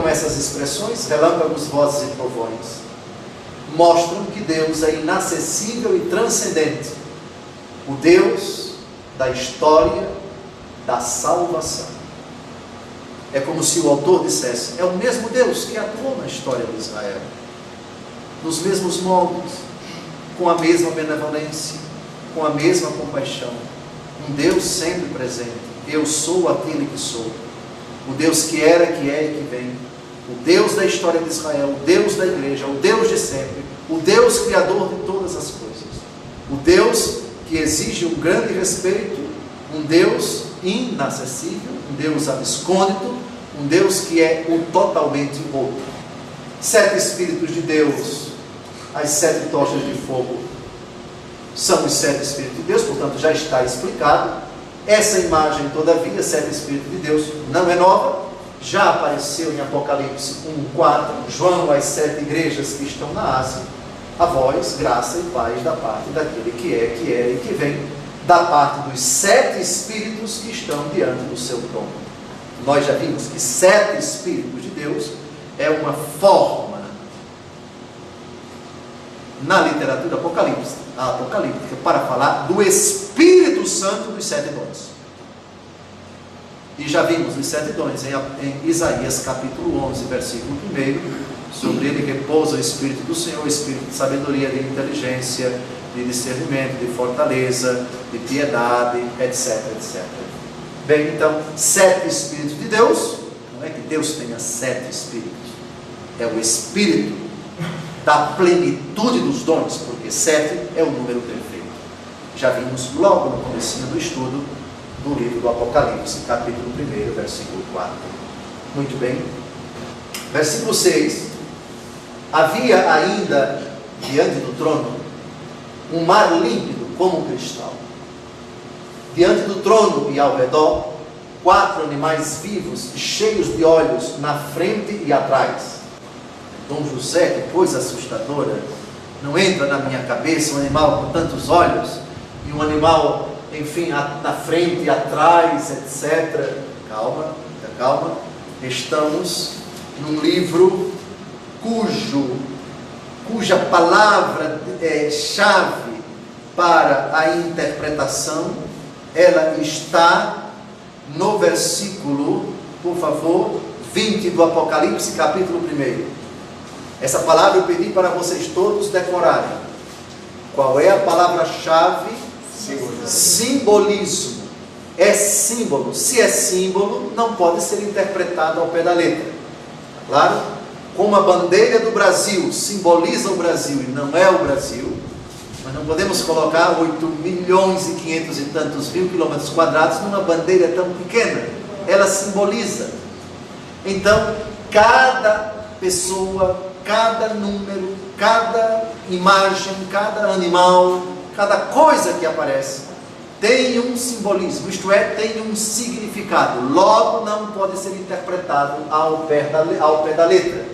A: essas expressões? Relâmpagos, vozes e trovões mostram que Deus é inacessível e transcendente. O Deus da história da salvação. É como se o autor dissesse: é o mesmo Deus que atuou na história de Israel, nos mesmos moldes, com a mesma benevolência, com a mesma compaixão. Um Deus sempre presente. Eu sou aquele que sou. O Deus que era, que é e que vem. O Deus da história de Israel, o Deus da igreja, o Deus de sempre, o Deus criador de todas as coisas. O Deus que exige um grande respeito, um Deus inacessível, um Deus abscôndito, um Deus que é o totalmente outro. 7 Espíritos de Deus, as 7 tochas de fogo, são os 7 Espíritos de Deus, portanto já está explicado. Essa imagem, todavia, 7 Espíritos de Deus, não é nova, já apareceu em Apocalipse 1:4, João, as 7 igrejas que estão na Ásia, a vós, graça e paz da parte daquele que é, que era e que vem, da parte dos 7 Espíritos que estão diante do seu trono. Nós já vimos que 7 Espíritos de Deus é uma forma, na literatura apocalíptica, para falar do Espírito Santo dos 7 dons. E já vimos os 7 dons em Isaías capítulo 11, versículo 1. Sobre ele repousa o Espírito do Senhor, o Espírito de sabedoria, de inteligência, de discernimento, de fortaleza, de piedade, etc, etc. Bem, então, 7 Espíritos de Deus. Não é que Deus tenha 7 Espíritos. É o Espírito da plenitude dos dons, porque 7 é o número perfeito. Já vimos logo no comecinho do estudo do livro do Apocalipse, capítulo 1, versículo 4. Muito bem. Versículo 6. Havia ainda diante do trono um mar límpido como um cristal. Diante do trono e ao redor, 4 animais vivos cheios de olhos na frente e atrás. Dom José, que coisa assustadora, não entra na minha cabeça um animal com tantos olhos, e um animal, enfim, na frente e atrás, etc. Calma, calma. Estamos num livro cuja palavra chave para a interpretação, ela está no versículo, por favor, 20 do Apocalipse, capítulo 1. Essa palavra eu pedi para vocês todos decorarem. Qual é a palavra-chave? Simbolismo. É símbolo. Se é símbolo, não pode ser interpretado ao pé da letra. Claro? Como a bandeira do Brasil simboliza o Brasil e não é o Brasil, nós não podemos colocar 8 milhões e 500 e tantos mil quilômetros quadrados numa bandeira tão pequena. Ela simboliza. Então, cada pessoa, cada número, cada imagem, cada animal, cada coisa que aparece, tem um simbolismo, isto é, tem um significado. Logo, não pode ser interpretado ao pé da letra.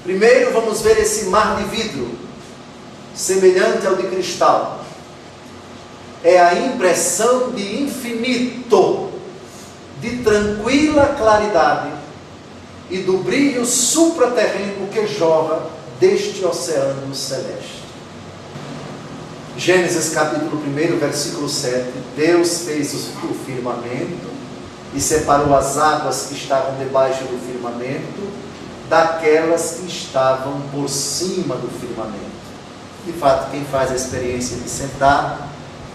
A: Primeiro, vamos ver esse mar de vidro, semelhante ao de cristal. É a impressão de infinito, de tranquila claridade e do brilho supraterreno que jorra deste oceano celeste. Gênesis capítulo 1, versículo 7. Deus fez o firmamento e separou as águas que estavam debaixo do firmamento daquelas que estavam por cima do firmamento. De fato, quem faz a experiência de sentar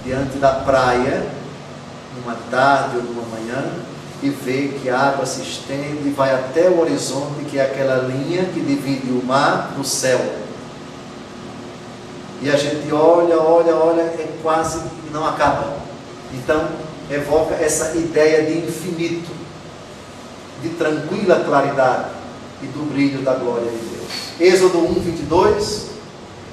A: diante da praia, numa tarde ou numa manhã, e vê que a água se estende e vai até o horizonte, que é aquela linha que divide o mar do céu. E a gente olha, é quase que não acaba. Então, evoca essa ideia de infinito, de tranquila claridade e do brilho da glória de Deus. Êxodo 1, 22.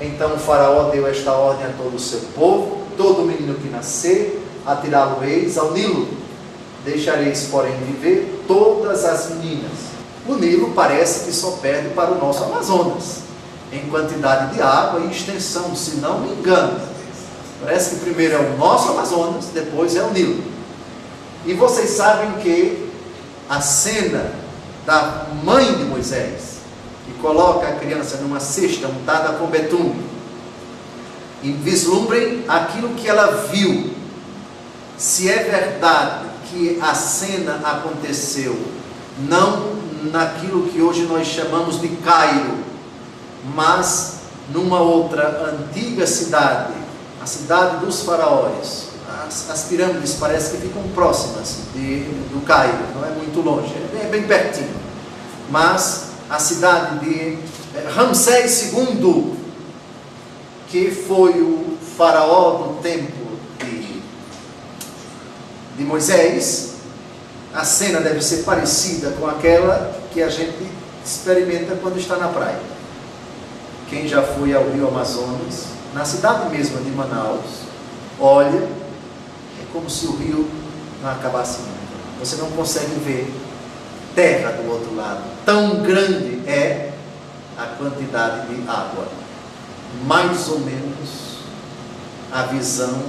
A: Então o faraó deu esta ordem a todo o seu povo: todo menino que nascer, atirá-lo-eis ao Nilo. Deixareis, porém, viver todas as meninas. O Nilo parece que só perde para o nosso Amazonas, em quantidade de água e extensão, se não me engano. Parece que primeiro é o nosso Amazonas, depois é o Nilo. E vocês sabem que a cena da mãe de Moisés, que coloca a criança numa cesta untada com betume, e vislumbrem aquilo que ela viu. Se é verdade que a cena aconteceu não naquilo que hoje nós chamamos de Cairo, mas numa outra antiga cidade, a cidade dos faraós. As pirâmides parece que ficam próximas do Cairo, não é muito longe, é bem pertinho. Mas a cidade de Ramsés II, que foi o faraó do tempo de Moisés, a cena deve ser parecida com aquela que a gente experimenta quando está na praia. Quem já foi ao Rio Amazonas, na cidade mesma de Manaus, olha, é como se o rio não acabasse nunca. Você não consegue ver terra do outro lado. Tão grande é a quantidade de água. Mais ou menos a visão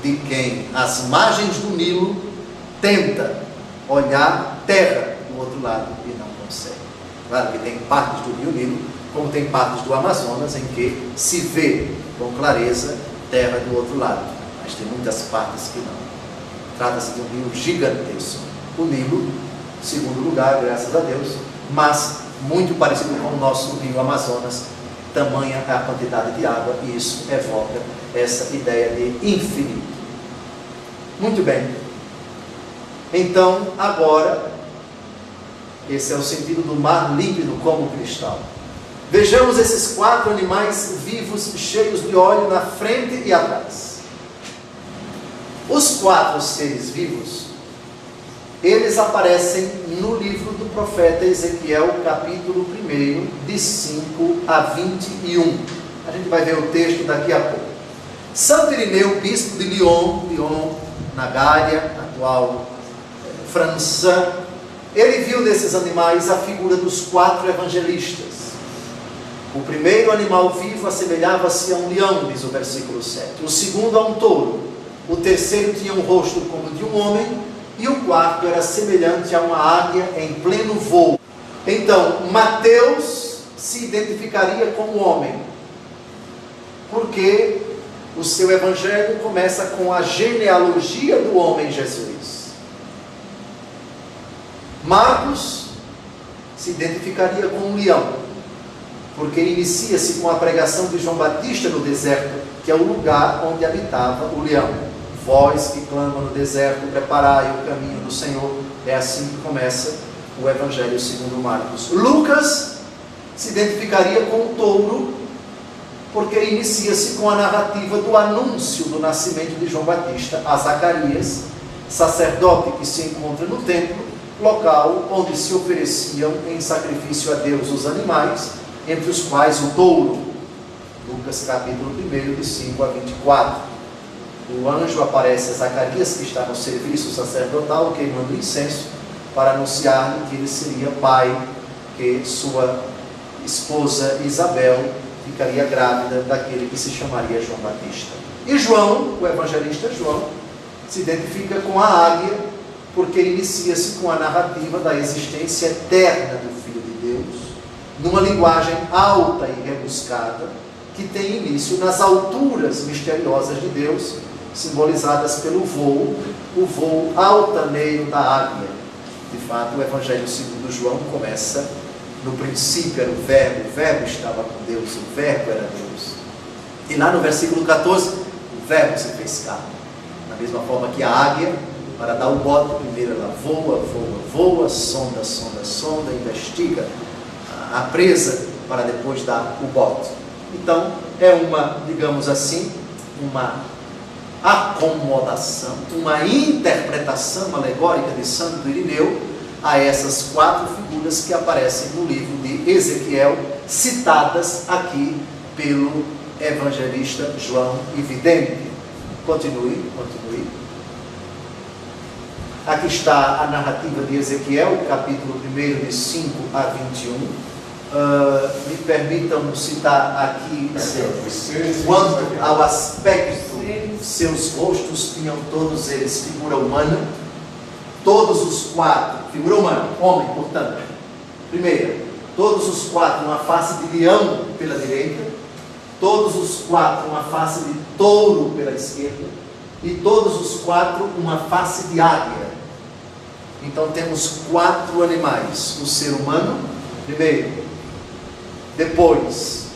A: de quem, às margens do Nilo, tenta olhar terra do outro lado e não consegue. Claro que tem partes do Rio Nilo, como tem partes do Amazonas, em que se vê com clareza terra do outro lado, mas tem muitas partes que não. Trata-se de um rio gigantesco. O Nilo, segundo lugar, graças a Deus, mas muito parecido com o nosso rio Amazonas, tamanha a quantidade de água, e isso evoca essa ideia de infinito. Muito bem. Então, agora, esse é o sentido do mar líquido como cristal. Vejamos esses 4 animais vivos, cheios de óleo na frente e atrás. Os 4 seres vivos, eles aparecem no livro do profeta Ezequiel, capítulo 1, de 5 a 21. A gente vai ver o texto daqui a pouco. Santo Irineu, bispo de Lyon, na Gália, atual França, ele viu nesses animais a figura dos 4 evangelistas. O primeiro animal vivo assemelhava-se a um leão, diz o versículo 7. O segundo a um touro. O terceiro tinha um rosto como de um homem. E o quarto era semelhante a uma águia em pleno voo. Então, Mateus se identificaria como homem, porque o seu evangelho começa com a genealogia do homem Jesus. Marcos se identificaria com um leão. porque inicia-se com a pregação de João Batista no deserto, que é o lugar onde habitava o leão. Voz que clama no deserto, preparai o caminho do Senhor. É assim que começa o Evangelho segundo Marcos. Lucas se identificaria com o touro, porque inicia-se com a narrativa do anúncio do nascimento de João Batista a Zacarias, sacerdote que se encontra no templo, local onde se ofereciam em sacrifício a Deus os animais, entre os quais o touro. Lucas capítulo 1, de 5 a 24. O anjo aparece a Zacarias, que está no serviço sacerdotal, queimando incenso, para anunciar-lhe que ele seria pai, que sua esposa Isabel ficaria grávida daquele que se chamaria João Batista. E João, o evangelista João, se identifica com a águia, porque inicia-se com a narrativa da existência eterna do Filho de Deus, numa linguagem alta e rebuscada, que tem início nas alturas misteriosas de Deus, simbolizadas pelo voo, o voo altaneiro da águia. De fato, o Evangelho segundo João começa: no princípio era o Verbo estava com Deus, o Verbo era Deus. E lá no versículo 14, o Verbo se fez carne. Da mesma forma que a águia, para dar o bote, primeiro ela voa, sonda, investiga a presa, para depois dar o bote. Então, é uma, digamos assim, uma acomodação, uma interpretação alegórica de Santo Irineu a essas quatro figuras que aparecem no livro de Ezequiel, citadas aqui pelo evangelista João e vidente. Continue. Aqui está a narrativa de Ezequiel, capítulo 1, de 5 a 21. Me permitam citar aqui, quanto ao aspecto, seus rostos tinham todos eles figura humana, todos os quatro, figura humana, homem, portanto. Primeira, todos os quatro uma face de leão pela direita, todos os quatro uma face de touro pela esquerda, e todos os quatro uma face de águia. Então temos quatro animais: o ser humano, primeiro, depois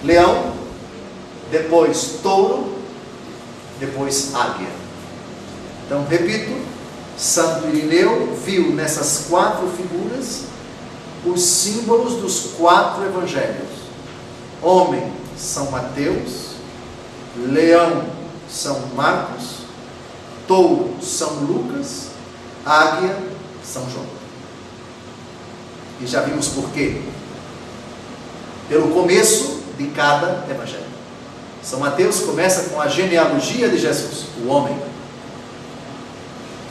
A: leão, depois touro, depois águia. Então, repito, Santo Irineu viu nessas quatro figuras os símbolos dos quatro evangelhos. Homem, São Mateus; leão, São Marcos; touro, São Lucas; águia, São João. E já vimos por quê. Pelo começo de cada evangelho. São Mateus começa com a genealogia de Jesus, o homem.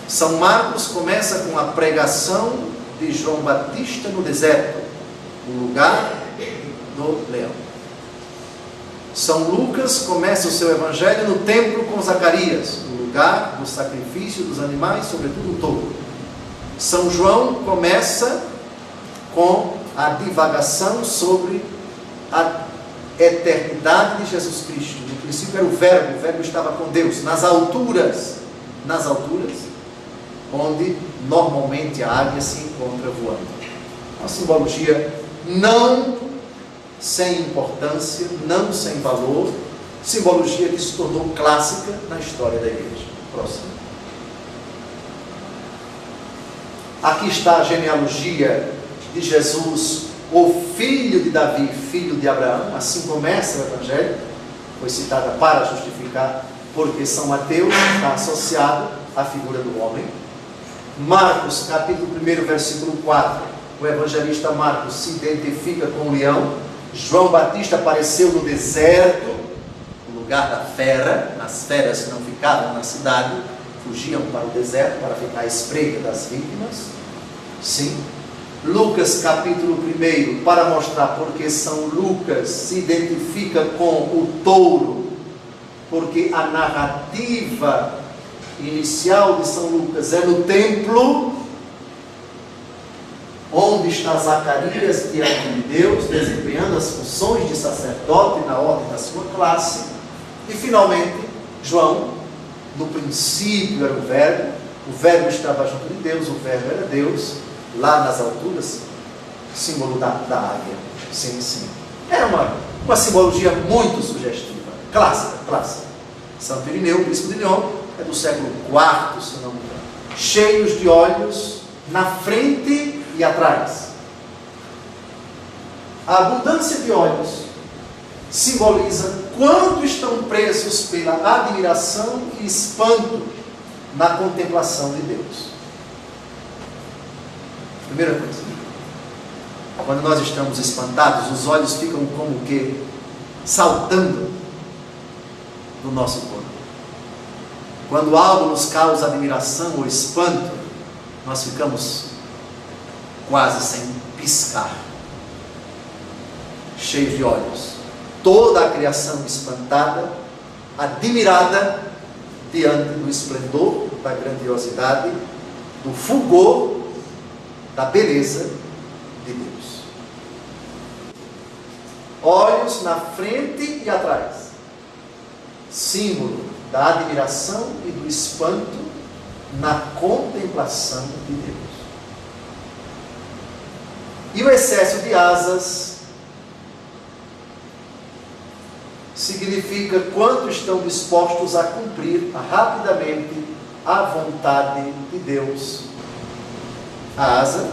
A: São Marcos começa com a pregação de João Batista no deserto, o lugar do leão. São Lucas começa o seu evangelho no templo com Zacarias, o lugar do sacrifício dos animais, sobretudo o touro. São João começa com a divagação sobre a eternidade de Jesus Cristo. No princípio era o Verbo estava com Deus, nas alturas, onde normalmente a águia se encontra voando. Uma simbologia não sem importância, não sem valor, simbologia que se tornou clássica na história da igreja. Próximo. Aqui está a genealogia de Jesus, o filho de Davi, filho de Abraão. Assim começa o evangelho. Foi citada para justificar, porque São Mateus está associado à figura do homem. Marcos, capítulo 1, versículo 4, o evangelista Marcos se identifica com o leão. João Batista apareceu no deserto, o lugar da fera. As feras não ficavam na cidade, fugiam para o deserto para ficar à espreita das vítimas. Sim. Lucas capítulo 1, para mostrar porque São Lucas se identifica com o touro, porque a narrativa inicial de São Lucas é no templo, onde está Zacarias diante de Deus, desempenhando as funções de sacerdote na ordem da sua classe. E finalmente, João, no princípio era o Verbo estava junto de Deus, o Verbo era Deus, lá nas alturas, símbolo da águia. Sim, sim. É uma simbologia muito sugestiva, clássica. Santo Irineu, bispo de Lyon, é do século IV, se não me engano. Cheios de olhos na frente e atrás. A abundância de olhos simboliza quanto estão presos pela admiração e espanto na contemplação de Deus. Primeira coisa, quando nós estamos espantados, os olhos ficam como que saltando do nosso corpo. Quando algo nos causa admiração ou espanto, nós ficamos quase sem piscar, cheios de olhos. Toda a criação espantada, admirada diante do esplendor, da grandiosidade, do fulgor, da beleza de Deus. Olhos na frente e atrás, símbolo da admiração e do espanto na contemplação de Deus. E o excesso de asas significa quanto estão dispostos a cumprir rapidamente a vontade de Deus. A asa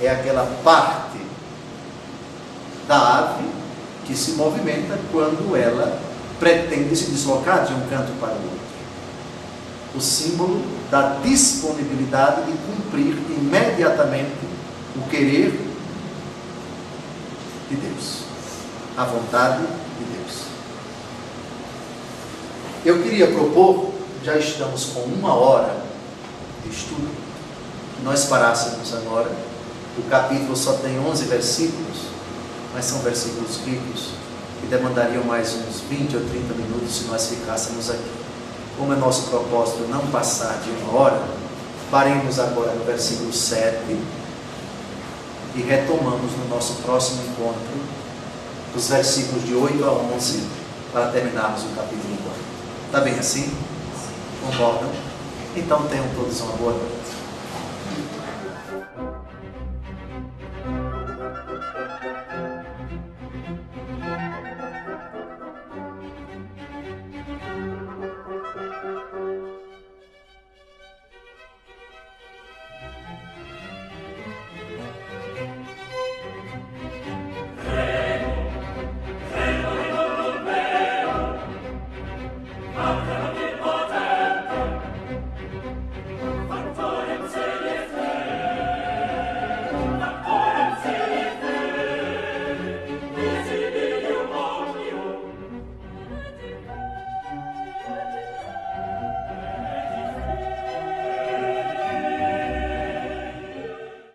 A: é aquela parte da ave que se movimenta quando ela pretende se deslocar de um canto para o outro. O símbolo da disponibilidade de cumprir imediatamente o querer de Deus, a vontade de Deus. Eu queria propor, já estamos com 1 hora de estudo, que nós parássemos agora. O capítulo só tem 11 versículos, mas são versículos ricos, que demandariam mais uns 20 ou 30 minutos se nós ficássemos aqui. Como é nosso propósito não passar de 1 hora, paremos agora no versículo 7 e retomamos no nosso próximo encontro os versículos de 8 a 11 para terminarmos o capítulo 4. Está bem assim? Concordam? Então tenham todos uma boa noite.